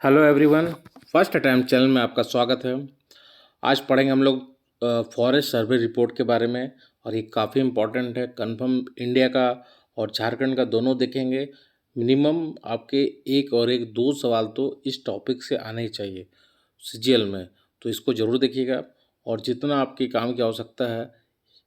Hello everyone. First attempt channel में आपका स्वागत है। आज पढ़ेंगे हम लोग फॉरेस्ट सर्वे रिपोर्ट के बारे में और ये काफ़ी इम्पोर्टेंट है। कंफर्म इंडिया का और झारखंड का दोनों देखेंगे। मिनिमम आपके एक और एक दो सवाल तो इस टॉपिक से आने ही चाहिए सीजीएल में, तो इसको ज़रूर देखिएगा। और जितना आपके काम की आवश्यकता है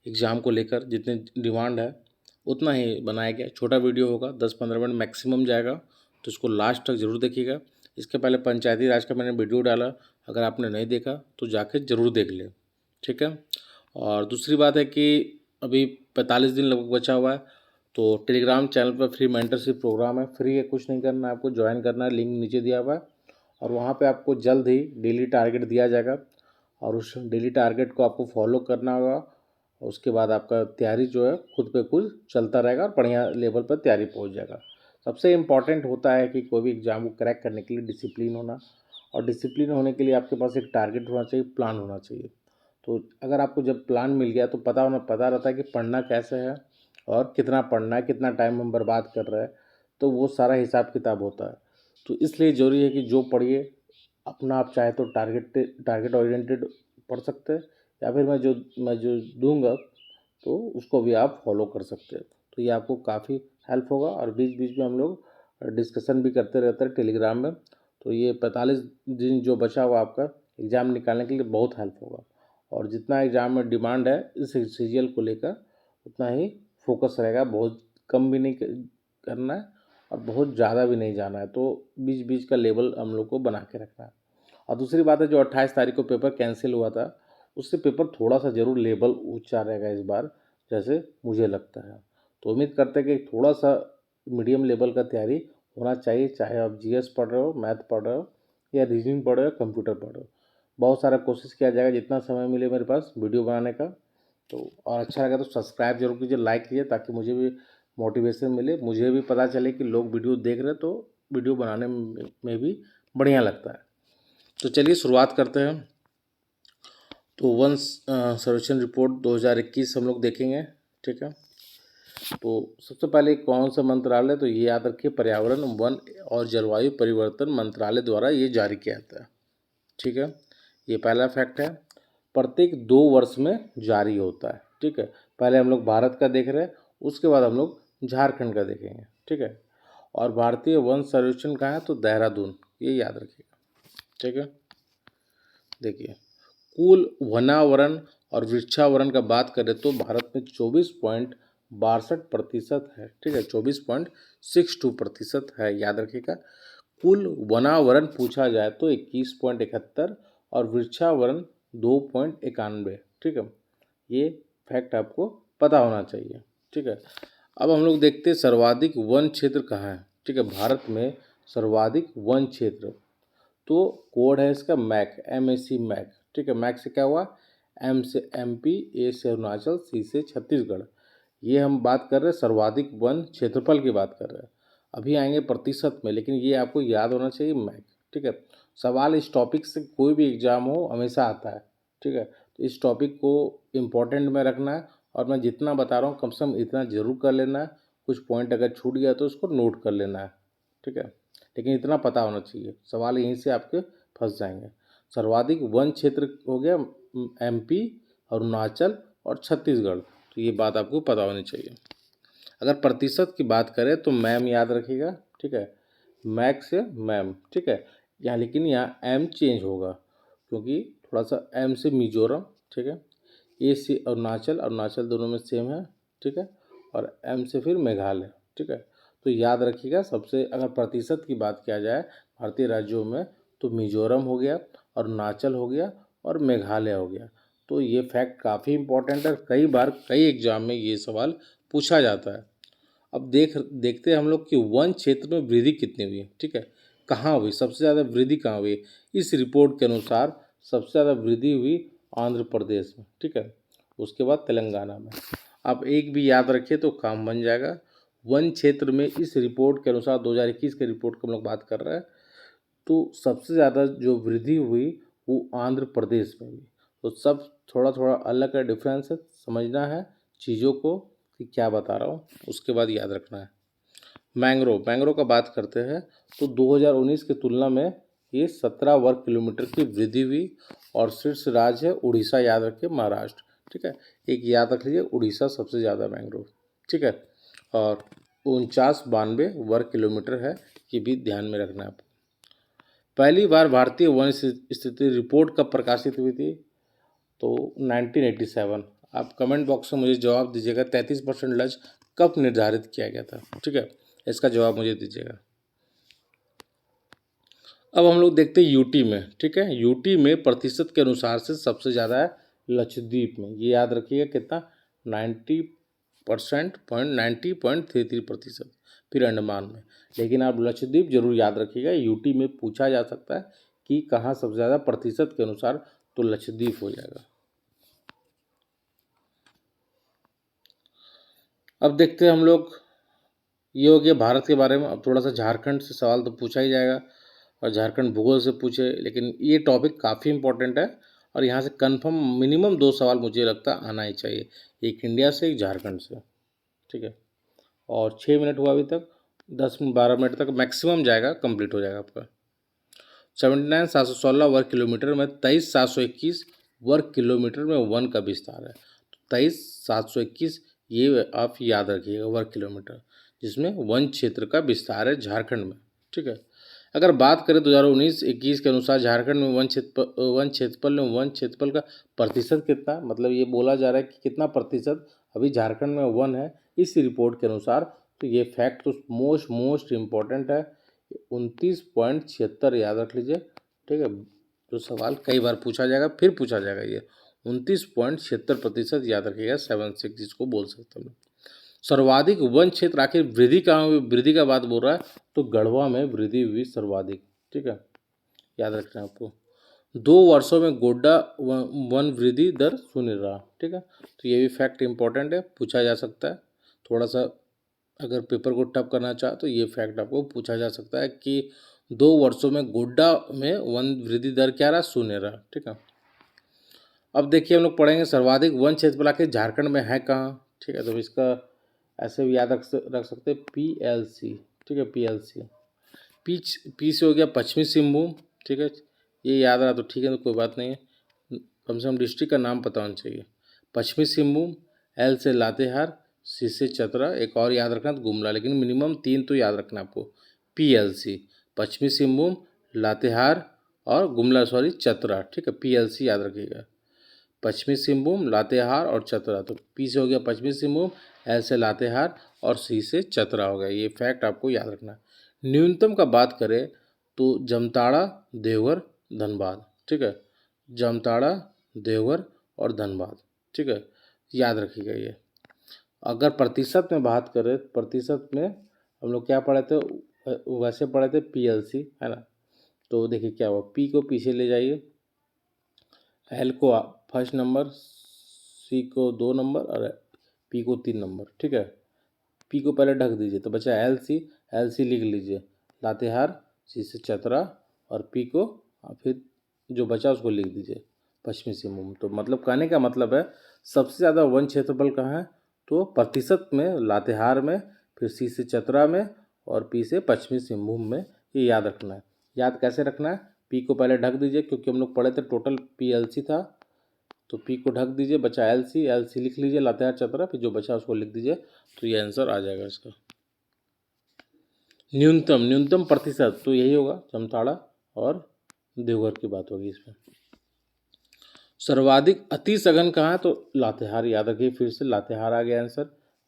एग्ज़ाम को लेकर, जितनी डिमांड है उतना ही बनाया गया। छोटा वीडियो होगा, 10-15 मिनट मैक्सिमम जाएगा, तो इसको लास्ट तक ज़रूर देखिएगा। इसके पहले पंचायती राज का मैंने वीडियो डाला, अगर आपने नहीं देखा तो जाके ज़रूर देख लें, ठीक है। और दूसरी बात है कि अभी 45 दिन लगभग बचा हुआ है, तो टेलीग्राम चैनल पर फ्री मेंटरशिप प्रोग्राम है। फ्री है, कुछ नहीं करना है आपको, ज्वाइन करना है, लिंक नीचे दिया हुआ है। और वहाँ पे आपको जल्द ही डेली टारगेट दिया जाएगा और उस डेली टारगेट को आपको फॉलो करना होगा। उसके बाद आपका तैयारी जो है खुद पे खुद चलता रहेगा और बढ़िया लेवल पर तैयारी पहुंच जाएगा। सबसे इम्पॉर्टेंट होता है कि कोई भी एग्ज़ाम को क्रैक करने के लिए डिसिप्लिन होना, और डिसिप्लिन होने के लिए आपके पास एक टारगेट होना चाहिए, प्लान होना चाहिए। तो अगर आपको जब प्लान मिल गया तो पता रहता है कि पढ़ना कैसे है और कितना पढ़ना है, कितना टाइम हम बर्बाद कर रहे हैं, तो वो सारा हिसाब किताब होता है। तो इसलिए ज़रूरी है कि जो पढ़िए अपना, आप चाहे तो टारगेट ओरिएंटेड पढ़ सकते हैं, या फिर मैं जो दूंगा तो उसको भी आप फॉलो कर सकते हैं। तो ये आपको काफ़ी हेल्प होगा। और बीच बीच में हम लोग डिस्कशन भी करते रहते हैं टेलीग्राम में। तो ये 45 दिन जो बचा हुआ आपका एग्ज़ाम निकालने के लिए बहुत हेल्प होगा। और जितना एग्ज़ाम में डिमांड है इस सीजीएल को लेकर, उतना ही फोकस रहेगा। बहुत कम भी नहीं करना है और बहुत ज़्यादा भी नहीं जाना है, तो बीच बीच का लेवल हम लोग को बना के रखना है। और दूसरी बात है, जो 28 तारीख को पेपर कैंसिल हुआ था, उससे पेपर थोड़ा सा ज़रूर लेवल ऊंचा रहेगा इस बार, जैसे मुझे लगता है। तो उम्मीद करते हैं कि थोड़ा सा मीडियम लेवल का तैयारी होना चाहिए, चाहे आप जीएस पढ़ रहे हो, मैथ पढ़ रहे हो, या रीजनिंग पढ़ रहे हो, कंप्यूटर पढ़ रहे हो। बहुत सारा कोशिश किया जाएगा जितना समय मिले मेरे पास वीडियो बनाने का। तो और अच्छा लगा तो सब्सक्राइब जरूर कीजिए, लाइक कीजिए, ताकि मुझे भी मोटिवेशन मिले, मुझे भी पता चले कि लोग वीडियो देख रहे, तो वीडियो बनाने में भी बढ़िया लगता है। तो चलिए शुरुआत करते हैं। तो वन सर्वेक्षण रिपोर्ट 2021 हम लोग देखेंगे, ठीक है। तो सबसे पहले कौन सा मंत्रालय, तो ये याद रखिए, पर्यावरण वन और जलवायु परिवर्तन मंत्रालय द्वारा ये जारी किया जाता है, ठीक है। ये पहला फैक्ट है। प्रत्येक 2 वर्ष में जारी होता है, ठीक है। पहले हम लोग भारत का देख रहे हैं, उसके बाद हम लोग झारखंड का देखेंगे, ठीक है। और भारतीय वन सर्वेक्षण कहाँ है, तो देहरादून, ये याद रखिएगा, ठीक है। देखिए, कुल वनावरण और वृक्षावरण का बात करें तो भारत में 24.62% है, ठीक है। 24.62% है, याद रखिएगा। कुल वनावरण पूछा जाए तो 21.71 और वृक्षावरण 2.91, ठीक है। ये फैक्ट आपको पता होना चाहिए, ठीक है। अब हम लोग देखते हैं सर्वाधिक वन क्षेत्र कहाँ है, ठीक है। भारत में सर्वाधिक वन क्षेत्र, तो कोड है इसका मैक, MAC मैक, ठीक है। मैक से क्या हुआ, M से MP, A से अरुणाचल, C से छत्तीसगढ़। ये हम बात कर रहे हैं सर्वाधिक वन क्षेत्रफल की बात कर रहे हैं। अभी आएंगे प्रतिशत में, लेकिन ये आपको याद होना चाहिए मैक, ठीक है। सवाल इस टॉपिक से कोई भी एग्जाम हो हमेशा आता है, ठीक है। तो इस टॉपिक को इम्पोर्टेंट में रखना है, और मैं जितना बता रहा हूँ कम से कम इतना जरूर कर लेना है। कुछ पॉइंट अगर छूट गया तो उसको नोट कर लेना है, ठीक है। लेकिन इतना पता होना चाहिए, सवाल यहीं से आपके फंस जाएंगे। सर्वाधिक वन क्षेत्र हो गया MP, अरुणाचल और छत्तीसगढ़, तो ये बात आपको पता होनी चाहिए। अगर प्रतिशत की बात करें तो मैम याद रखिएगा, ठीक है। मैक से मैम, ठीक है। यहाँ लेकिन यहाँ एम चेंज होगा, क्योंकि थोड़ा सा एम से मिजोरम, ठीक है। ए से अरुणाचल, अरुणाचल दोनों में सेम है, ठीक है। और एम से फिर मेघालय, ठीक है। तो याद रखिएगा, सबसे अगर प्रतिशत की बात किया जाए भारतीय राज्यों में, तो मिजोरम हो गया, अरुणाचल हो गया और मेघालय हो गया। तो ये फैक्ट काफ़ी इंपॉर्टेंट है, कई बार कई एग्जाम में ये सवाल पूछा जाता है। अब देखते हैं हम लोग कि वन क्षेत्र में वृद्धि कितनी हुई है, ठीक है। कहाँ हुई, सबसे ज़्यादा वृद्धि कहाँ हुई। इस रिपोर्ट के अनुसार सबसे ज़्यादा वृद्धि हुई आंध्र प्रदेश में, ठीक है। उसके बाद तेलंगाना में। आप एक भी याद रखिए तो काम बन जाएगा। वन क्षेत्र में इस रिपोर्ट के अनुसार 2021 के रिपोर्ट की हम लोग बात कर रहे हैं, तो सबसे ज़्यादा जो वृद्धि हुई वो आंध्र प्रदेश में हुई। तो सब थोड़ा थोड़ा अलग का डिफरेंस है, समझना है चीज़ों को कि क्या बता रहा हूँ, उसके बाद याद रखना है। मैंग्रोव मैंग्रोव का बात करते हैं तो 2019 की तुलना में ये 17 वर्ग किलोमीटर की वृद्धि हुई। और शीर्ष राज्य है उड़ीसा, याद रखिए, महाराष्ट्र, ठीक है। एक याद रख लीजिए, उड़ीसा सबसे ज़्यादा मैंग्रोव, ठीक है। और 4992 वर्ग किलोमीटर है, ये भी ध्यान में रखना है आपको। पहली बार भारतीय वन स्थिति रिपोर्ट कब प्रकाशित हुई थी? तो 1987। आप कमेंट बॉक्स में मुझे जवाब दीजिएगा, 33% लक्ष्य कब निर्धारित किया गया था, ठीक है। इसका जवाब मुझे दीजिएगा। अब हम लोग देखते हैं यूटी में, ठीक है। यूटी में प्रतिशत के अनुसार से सबसे ज़्यादा है लक्षद्वीप में, ये याद रखिएगा कितना, 90.33%। फिर अंडमान में, लेकिन आप लक्षद्वीप जरूर याद रखिएगा। यूटी में पूछा जा सकता है कि कहाँ सबसे ज़्यादा प्रतिशत के अनुसार, तो लक्षद्वीप हो जाएगा। अब देखते हैं हम लोग, ये हो गया भारत के बारे में। अब थोड़ा सा झारखंड से सवाल तो पूछा ही जाएगा, और झारखंड भूगोल से पूछे, लेकिन ये टॉपिक काफ़ी इंपॉर्टेंट है और यहाँ से कंफर्म मिनिमम 2 सवाल मुझे लगता है आना ही चाहिए, एक इंडिया से, एक झारखंड से, ठीक है। और 6 मिनट हुआ अभी तक, 10-12 मिनट तक मैक्सिमम जाएगा, कंप्लीट हो जाएगा आपका। 79,716 वर्ग किलोमीटर में 23,721 वर्ग किलोमीटर में वन का विस्तार है। 23,721, ये आप याद रखिएगा, वर्ग किलोमीटर, जिसमें वन क्षेत्र का विस्तार है झारखंड में, ठीक है। अगर बात करें 2019-21 के अनुसार झारखंड में वन क्षेत्रफल का प्रतिशत कितना, मतलब ये बोला जा रहा है कि कितना प्रतिशत अभी झारखंड में वन है इस रिपोर्ट के अनुसार, तो ये फैक्ट तो मोस्ट इम्पोर्टेंट है, 29.76 याद रख लीजिए, ठीक है। जो सवाल कई बार पूछा जाएगा, फिर पूछा जाएगा, ये 29.76% याद रखिएगा, 76 जिसको बोल सकते हैं। सर्वाधिक वन क्षेत्र आखिर वृद्धि कहाँ हुई, वृद्धि का बात बोल रहा है, तो गढ़वा में वृद्धि हुई सर्वाधिक, ठीक है, याद रखना है आपको। 2 वर्षों में गोड्डा वन वृद्धि दर शून्य रहा, ठीक है। तो ये भी फैक्ट इंपॉर्टेंट है, पूछा जा सकता है थोड़ा सा, अगर पेपर को टफ करना चाहे तो ये फैक्ट आपको पूछा जा सकता है कि 2 वर्षों में गोड्डा में वन वृद्धि दर क्या रहा, शून्य रहा, ठीक है। अब देखिए हम लोग पढ़ेंगे सर्वाधिक वन क्षेत्रफल आखिर झारखंड में है कहाँ, ठीक है। तो इसका ऐसे भी याद रख सकते हैं, PLC, ठीक है, PLC। पी से हो गया पश्चिमी सिंहभूम, ठीक है, ये याद रहा तो ठीक है, तो कोई बात नहीं है, कम से कम डिस्ट्रिक्ट का नाम पता होना चाहिए। पश्चिमी सिंहभूम, L से लातेहार, C से चतरा, एक और याद रखना तो गुमला, लेकिन मिनिमम 3 तो याद रखना आपको। PLC, पश्चिमी सिंहभूम, लातेहार और गुमला, सॉरी चतरा, ठीक है। PLC याद रखिएगा, पश्चिमी सिंहभूम, लातेहार और चतरा। तो P से हो गया पश्चिमी सिंहभूम, L से लातेहार और C से चतरा हो गया, ये फैक्ट आपको याद रखना है। न्यूनतम का बात करें तो जामताड़ा, देवघर, धनबाद, ठीक है, जामताड़ा, देवघर और धनबाद, ठीक है, याद रखिएगा ये। अगर प्रतिशत में बात करें, प्रतिशत में हम लोग क्या पढ़े थे, वैसे पढ़े थे PLC, है ना। तो देखिए क्या हुआ, P को पीछे ले जाइए, L को फर्स्ट नंबर, C को 2 नंबर और P को 3 नंबर, ठीक है। P को पहले ढक दीजिए, तो बचा LC लिख लीजिए, लातेहार, C से चतरा और P को फिर जो बचा उसको लिख दीजिए, पश्चिमी सिंहभूम। तो मतलब कहने का मतलब है सबसे ज़्यादा वन क्षेत्रफल कहाँ है, तो प्रतिशत में लातेहार में, फिर C से चतरा में और P से पश्चिमी सिंहभूम में, ये याद रखना है। याद कैसे रखना है, P को पहले ढक दीजिए, क्योंकि हम लोग पढ़े थे टोटल PLC था, तो P को ढक दीजिए, बचा LC लिख लीजिए, लातेहार चतरा, फिर जो बचा उसको लिख दीजिए, तो ये आंसर आ जाएगा इसका। न्यूनतम प्रतिशत तो यही होगा, जामताड़ा और देवघर की बात होगी इसमें। सर्वाधिक अति सघन कहाँ है, तो लातेहार, याद रखिए, फिर से लातेहार आ गया आंसर।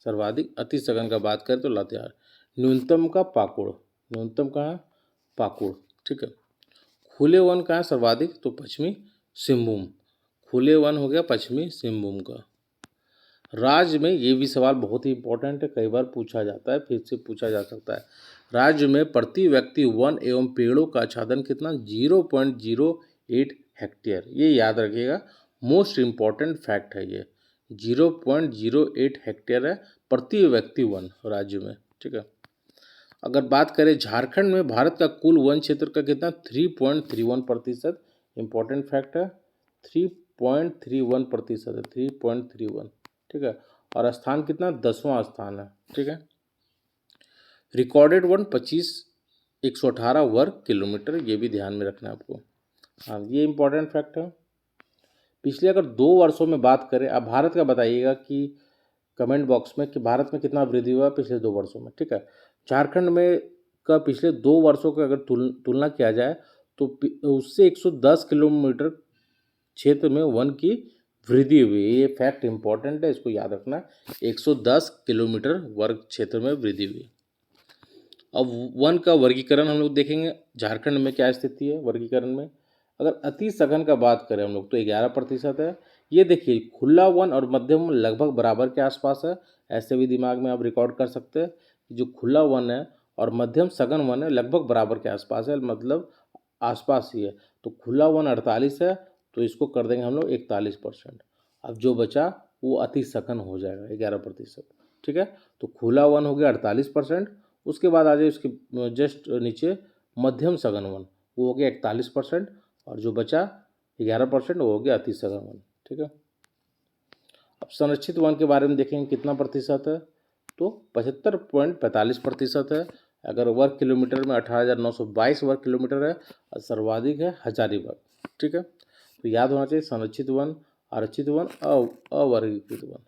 सर्वाधिक अति सघन का बात करें तो लातेहार। न्यूनतम का पाकुड़, न्यूनतम कहाँ, पाकुड़, ठीक है। खुले वन कहाँ है सर्वाधिक, तो पश्चिमी सिंहभूम, खुले वन हो गया पश्चिमी सिंहभूम का। राज्य में, ये भी सवाल बहुत ही इंपॉर्टेंट है, कई बार पूछा जाता है, फिर से पूछा जा सकता है। राज्य में प्रति व्यक्ति वन एवं पेड़ों का आच्छादन कितना, 0.08 हेक्टेयर, ये याद रखिएगा, मोस्ट इम्पॉर्टेंट फैक्ट है ये, 0.08 हेक्टेयर है प्रति व्यक्ति वन राज्य में, ठीक है। अगर बात करें झारखंड में भारत का कुल वन क्षेत्र का कितना, 3.31%, इंपॉर्टेंट फैक्ट है, 3.31% है, 3.31, ठीक है। और स्थान कितना, 10वां स्थान है, ठीक है। रिकॉर्डेड वन 25 118 वर्ग किलोमीटर, ये भी ध्यान में रखना है आपको। हाँ, ये इम्पोर्टेंट फैक्ट है। पिछले अगर 2 वर्षों में बात करें, आप भारत का बताइएगा कि कमेंट बॉक्स में कि भारत में कितना वृद्धि हुआ पिछले 2 वर्षों में, ठीक है। झारखंड में का पिछले 2 वर्षों का अगर तुलना किया जाए तो उससे 110 किलोमीटर क्षेत्र में वन की वृद्धि हुई है। ये फैक्ट इंपॉर्टेंट है, इसको याद रखना। 110 किलोमीटर वर्ग क्षेत्र में वृद्धि हुई। अब वन का वर्गीकरण हम लोग देखेंगे, झारखंड में क्या स्थिति है वर्गीकरण में। अगर अति सघन का बात करें हम लोग तो 11% है। ये देखिए, खुला वन और मध्यम वन लगभग बराबर के आसपास है। ऐसे भी दिमाग में आप रिकॉर्ड कर सकते हैं कि जो खुला वन है और मध्यम सघन वन है लगभग बराबर के आसपास है, मतलब आसपास ही है। तो खुला वन 48 है, तो इसको कर देंगे हम लोग 41%। अब जो बचा वो अति सघन हो जाएगा 11%, ठीक है। तो खुला वन हो गया 48%। उसके बाद आ जाए उसके जस्ट नीचे मध्यम सघन वन, वो हो गया 41%। और जो बचा 11% वो हो गया अति सघन वन, ठीक है। अब संरक्षित वन के बारे में देखेंगे कितना प्रतिशत है, तो 75.45% है। अगर वर्ग किलोमीटर में 18,922 वर्ग किलोमीटर है और सर्वाधिक है हजारीबाग, ठीक है। तो याद होना चाहिए संरक्षित वन, आरक्षित वन, अवर्गीकृत वन।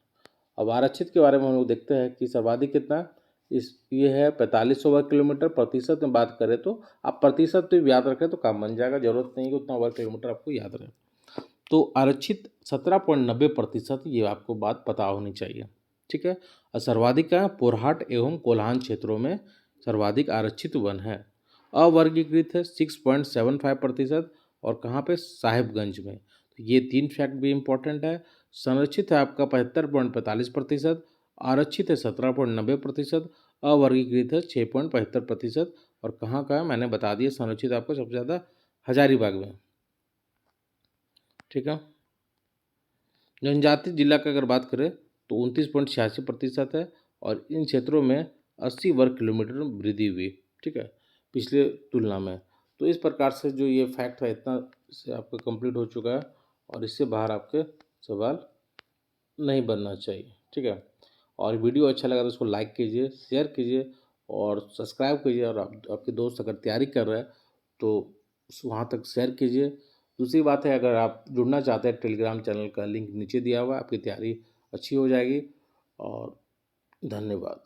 अब आरक्षित के बारे में हम लोग देखते हैं कि सर्वाधिक कितना है। ये है 4500 वर्ग किलोमीटर। प्रतिशत में बात करें तो आप प्रतिशत भी याद रखें तो काम बन जाएगा, जरूरत नहीं कि उतना वर्ग किलोमीटर आपको याद रहे। तो आरक्षित 17.90%, ये आपको बात पता होनी चाहिए, ठीक है। और सर्वाधिक का पोरहाट एवं कोल्हान क्षेत्रों में सर्वाधिक आरक्षित वन है। अवर्गीकृत है 6.75%, और कहाँ पे, साहिबगंज में। तो ये 3 फैक्ट भी इम्पोर्टेंट है। संरक्षित है आपका 75.45%, आरक्षित है 17.90%, अवर्गीकृत है 6.75%। और कहाँ का है मैंने बता दिया, संरक्षित आपको सबसे ज़्यादा हजारीबाग में, ठीक है। जनजाति जिला का अगर बात करें तो 29.86% है, और इन क्षेत्रों में 80 वर्ग किलोमीटर वृद्धि हुई, ठीक है, पिछले तुलना में। तो इस प्रकार से जो ये फैक्ट है इतना से आपका कंप्लीट हो चुका है, और इससे बाहर आपके सवाल नहीं बनना चाहिए, ठीक है। और वीडियो अच्छा लगा तो उसको लाइक कीजिए, शेयर कीजिए और सब्सक्राइब कीजिए। और आपके दोस्त अगर तैयारी कर रहे हैं तो वहाँ तक शेयर कीजिए। दूसरी बात है, अगर आप जुड़ना चाहते हैं टेलीग्राम चैनल का लिंक नीचे दिया हुआ है, आपकी तैयारी अच्छी हो जाएगी। और धन्यवाद।